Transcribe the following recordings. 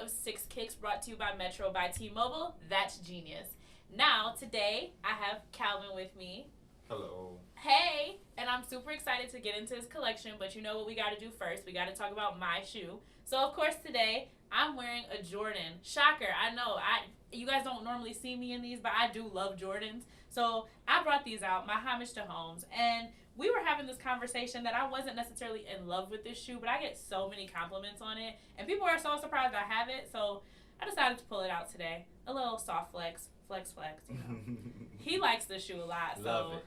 of 6Kicks brought to you by Metro by T-Mobile. That's genius. Now, today, I have Calvin with me. Hello. Hey! And I'm super excited to get into his collection, but you know what we got to do first? We got to talk about my shoe. So, of course, today, I'm wearing a Jordan. Shocker, I know. You guys don't normally see me in these, but I do love Jordans. So, I brought these out, my homage to Holmes, and we were having this conversation that I wasn't necessarily in love with this shoe, but I get so many compliments on it, and people are so surprised I have it, so I decided to pull it out today. A little soft flex, you know. He likes this shoe a lot, so. Love it.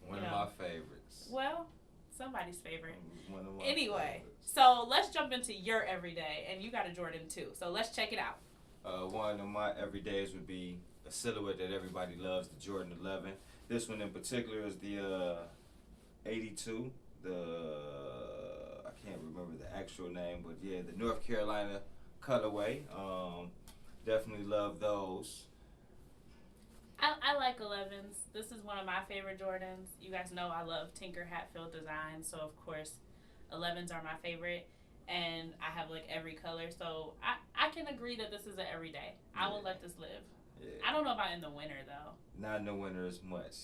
One of my favorites. Well, somebody's favorite. One of my Anyway, favorites. so let's jump into your everyday, and you got a Jordan too, so let's check it out. One of my everydays would be a silhouette that everybody loves, the Jordan 11. This one in particular is the 82. I can't remember the actual name, but yeah, the North Carolina colorway. Definitely love those. I like 11s. This is one of my favorite Jordans. You guys know I love Tinker Hatfield design, so of course 11s are my favorite, and I have like every color, so I can agree that this is an everyday. I will let this live. Yeah. I don't know about in the winter though. Not in the winter as much.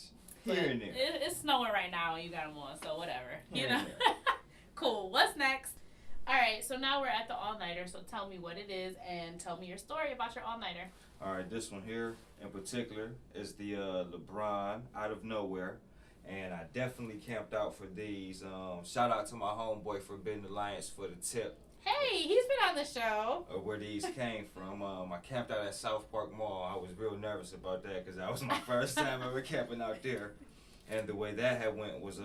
But Here and there. It's snowing right now and you got them on, so whatever. You Here know? and there. Cool. What's next? All right, so now we're at the all-nighter, so tell me what it is and tell me your story about your all-nighter. All right, this one here in particular is the LeBron Out of Nowhere, and I definitely camped out for these. Shout out to my homeboy for Forbidden Alliance for the tip Hey, he's been on the show. of where these came from. I camped out at South Park Mall. I was real nervous about that because that was my first time ever camping out there, and the way that had went was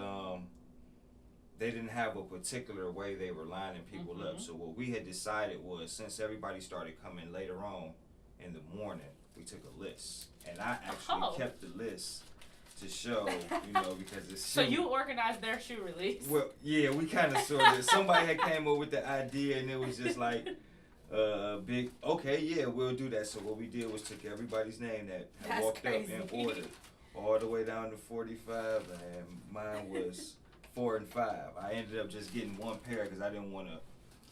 they didn't have a particular way they were lining people up. So what we had decided was, since everybody started coming later on in the morning, we took a list, and I actually kept the list to show, you know, because it's so you organized their shoe release. Well, yeah, we kind of sort of. Somebody had came up with the idea, and it was just like big. Okay, yeah, we'll do that. So what we did was took everybody's name that had walked crazy. up in order, all the way down to 45, and mine was 4 and 5. I ended up just getting one pair because I didn't want to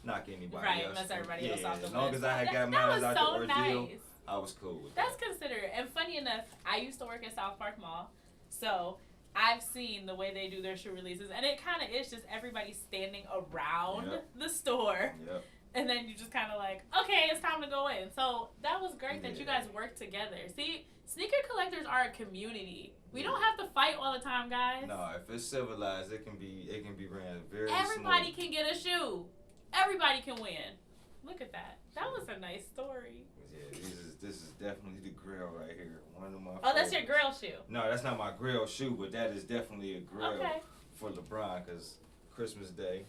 knock anybody right, else. mess everybody else off the as long list. as I had got that mine was out so the ordeal, nice. I was cool with That's that. considerate. And funny enough, I used to work at South Park Mall, so I've seen the way they do their shoe releases, and it kind of is just everybody standing around the store. Yep. And then you just kind of like, okay, it's time to go in. So that was great that you guys worked together. See, sneaker collectors are a community. We don't have to fight all the time, guys. No, if it's civilized, it can be ran very Everybody smooth. can get a shoe. Everybody can win. Look at that. That was a nice story. Yeah, this is definitely the grill right here. One of my Oh, that's your favorites. grill shoe. No, that's not my grill shoe, but that is definitely a grill Okay. for LeBron, because Christmas Day,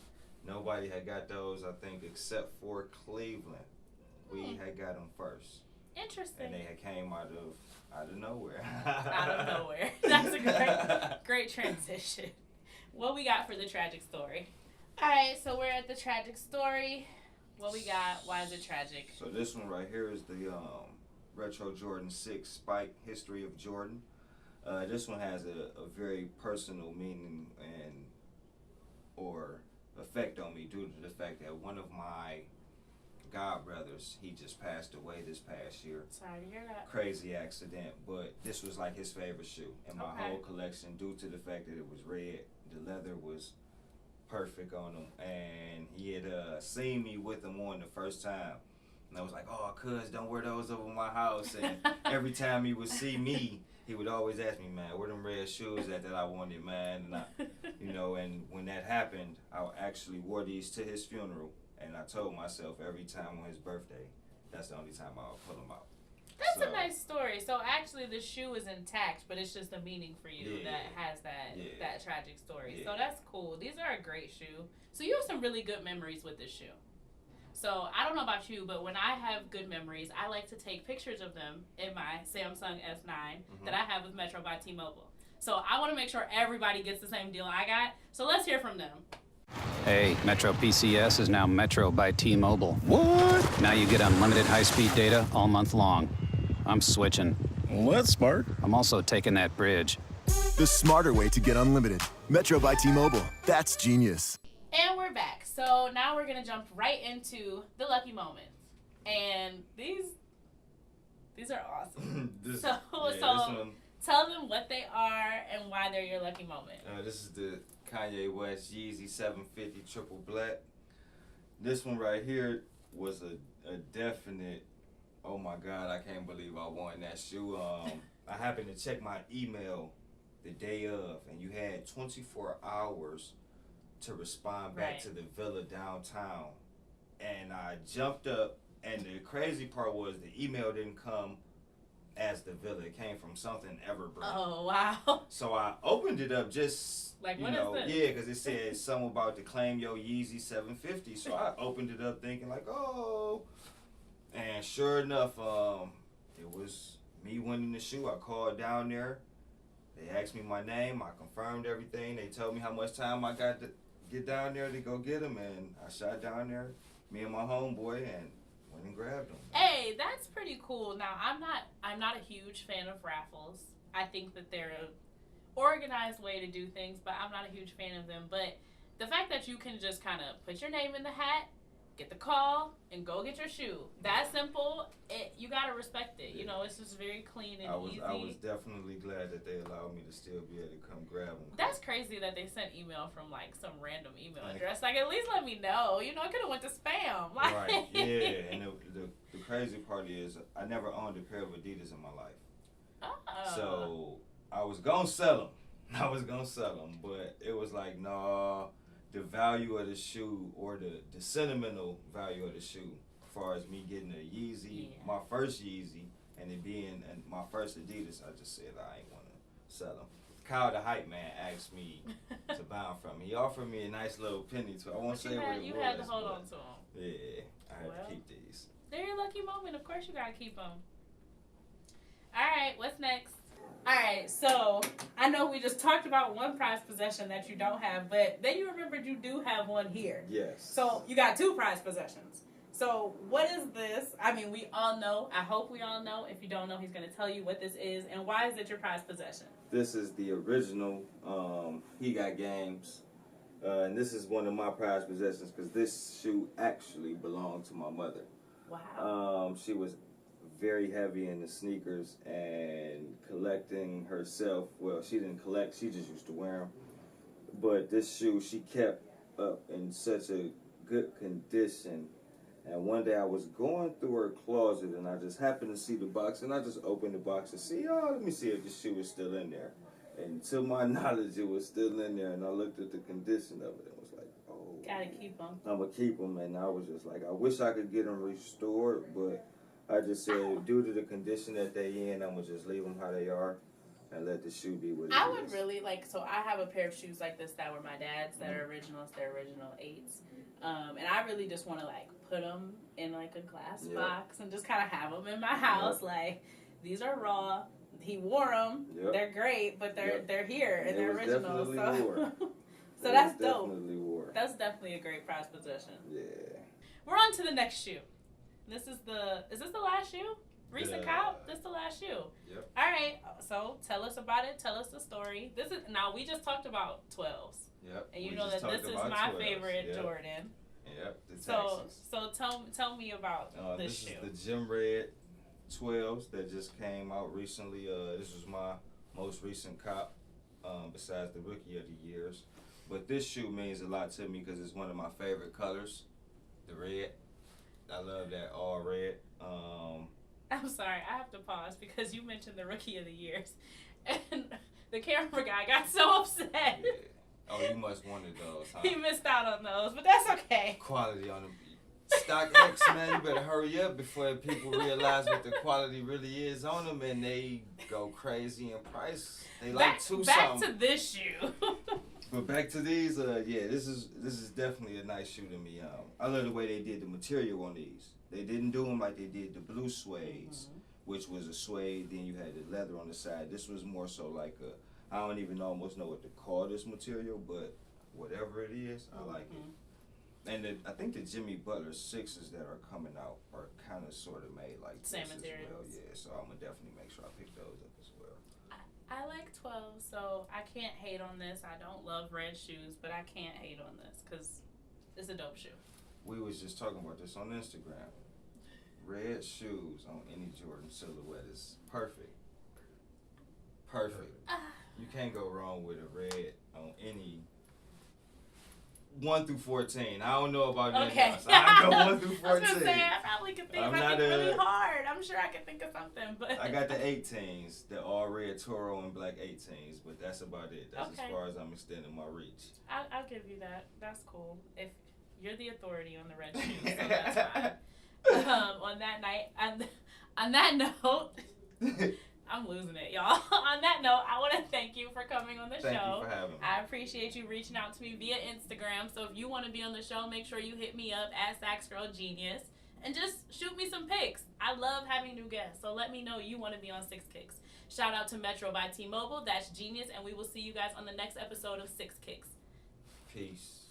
nobody had got those, I think, except for Cleveland. We had got them first. Interesting. And they had came out of nowhere. Out of nowhere. That's a great transition. What we got for the tragic story? All right, so we're at the tragic story. What we got? Why is it tragic? So this one right here is the Retro Jordan 6 Spike History of Jordan. This one has a very personal meaning or effect on me due to the fact that one of my god brothers, he just passed away this past year. Sorry to hear that. Crazy accident, but this was like his favorite shoe in my whole collection due to the fact that it was red. The leather was perfect on him, and he had seen me with them on the first time, and I was like, "Oh, cuz, don't wear those over my house." And every time he would see me, he would always ask me, "Man, where them red shoes that I wanted, man?" And and when that happened, I actually wore these to his funeral, and I told myself every time on his birthday, that's the only time I'll pull them out. That's a nice story. So actually the shoe is intact, but it's just a meaning for you that has that tragic story. Yeah. So that's cool. These are a great shoe. So you have some really good memories with this shoe. So I don't know about you, but when I have good memories, I like to take pictures of them in my Samsung S9 that I have with Metro by T-Mobile. So I want to make sure everybody gets the same deal I got. So let's hear from them. Hey, Metro PCS is now Metro by T-Mobile. What? Now you get unlimited high-speed data all month long. I'm switching. Well, that's smart. I'm also taking that bridge. The smarter way to get unlimited. Metro by T-Mobile. That's genius. And we're back. So now we're going to jump right into the lucky moment. And these are awesome. This so one, tell them what they are and why they're your lucky moment. This is the Kanye West Yeezy 750 Triple Black. This one right here was a definite, oh my God, I can't believe I won that shoe. I happened to check my email the day of, and you had 24 hours to respond back to the villa downtown. And I jumped up, and the crazy part was the email didn't come as the villa. It came from something Evergreen. Oh, wow. So I opened it up just, like, you know, yeah, because it said something about to claim your Yeezy 750. So I opened it up thinking like, oh. And sure enough, it was me winning the shoe. I called down there. They asked me my name. I confirmed everything. They told me how much time I got to get down there to go get them. And I shot down there, me and my homeboy, and went and grabbed them. Hey, that's pretty cool. Now, I'm not a huge fan of raffles. I think that they're an organized way to do things, but I'm not a huge fan of them. But the fact that you can just kind of put your name in the hat, get the call, and go get your shoe. That simple. You got to respect it. Yeah. You know, it's just very clean and easy. I was definitely glad that they allowed me to still be able to come grab them. That's crazy that they sent email from, like, some random email address. Like, at least let me know. You know, it could have went to spam. Like, right, yeah. And the crazy part is I never owned a pair of Adidas in my life. Oh. So I was going to sell them. But it was like, nah. The value of the shoe, or the sentimental value of the shoe, as far as me getting a Yeezy, my first Yeezy, and it being my first Adidas, I just said I ain't want to sell them. Kyle the hype man asked me to buy them from me. He offered me a nice little penny to. I won't say what it was. You had to hold on to them. Yeah, I had to keep these. They're your lucky moment. Of course, you gotta keep them. All right, what's next? All right, so I know we just talked about one prized possession that you don't have, but then you remembered you do have one here. Yes. So you got two prized possessions. So what is this? I mean, we all know. I hope we all know. If you don't know, he's going to tell you what this is. And why is it your prized possession? This is the original He Got Games. And this is one of my prized possessions because this shoe actually belonged to my mother. Wow. She was very heavy into sneakers and collecting herself. Well, she didn't collect, she just used to wear them. But this shoe she kept up in such a good condition. And one day I was going through her closet and I just happened to see the box, and I just opened the box to see, let me see if the shoe is still in there. And to my knowledge, it was still in there, and I looked at the condition of it and was like, oh. Gotta keep them. I'm gonna keep them, and I was just like, I wish I could get them restored, but I just said, due to the condition that they in, I'm going to just leave them how they are and let the shoe be what it is. I would really so I have a pair of shoes like this that were my dad's, that are originals. They're original 8s. And I really just want to, put them in, a glass box and just kind of have them in my house. Like, these are raw. He wore them. Yep. They're great, but they're here, and they're original. So that's dope. Definitely wore. That's definitely a great prize possession. Yeah. We're on to the next shoe. Is this the last shoe? Recent cop? This the last shoe. Yep. All right. So tell us about it. Tell us the story. Now we just talked about 12s. Yep. And you know that this is my favorite Jordan. Yep. The so tell me about this shoe. This is the Gym Red 12s that just came out recently. This was my most recent cop, besides the Rookie of the Years. But this shoe means a lot to me because it's one of my favorite colors, the red. I love that all red. I'm sorry, I have to pause because you mentioned the Rookie of the Years, and the camera guy got so upset. Yeah. Oh, you must wanted those, huh? He missed out on those, but that's okay. Quality on them. StockX, man, you better hurry up before people realize what the quality really is on them, and they go crazy in price. They back to this shoe. But back to these, this is definitely a nice shoe to me. I love the way they did the material on these. They didn't do them like they did the blue suedes, which was a suede. Then you had the leather on the side. This was more so like I don't even almost know what to call this material, but whatever it is, I like it. And I think the Jimmy Butler 6s that are coming out are kind of sort of made like same this materials. As well. Yeah, so I'm gonna definitely make sure I pick those up as well. I like 12, so I can't hate on this. I don't love red shoes, but I can't hate on this because it's a dope shoe. We was just talking about this on Instagram. red shoes on any Jordan silhouette is perfect. Perfect. You can't go wrong with a red on any 1 through 14. I don't know about that. Okay. I go 1 through 14. I was gonna say I probably could think. Really hard. I'm sure I could think of something, but I got the 18s, the all red Toro and black 18s, but that's about it. That's as far as I'm extending my reach. I'll give you that. That's cool. If you're the authority on the red shoes, so that's fine. On that note, I'm losing it, y'all. On that note, I want to thank you for coming on the show. Thank you for having me. I appreciate you reaching out to me via Instagram. So if you want to be on the show, make sure you hit me up at SaxGirlGenius and just shoot me some pics. I love having new guests, so let me know you want to be on 6Kicks. Shout out to Metro by T-Mobile. That's genius, and we will see you guys on the next episode of 6Kicks. Peace.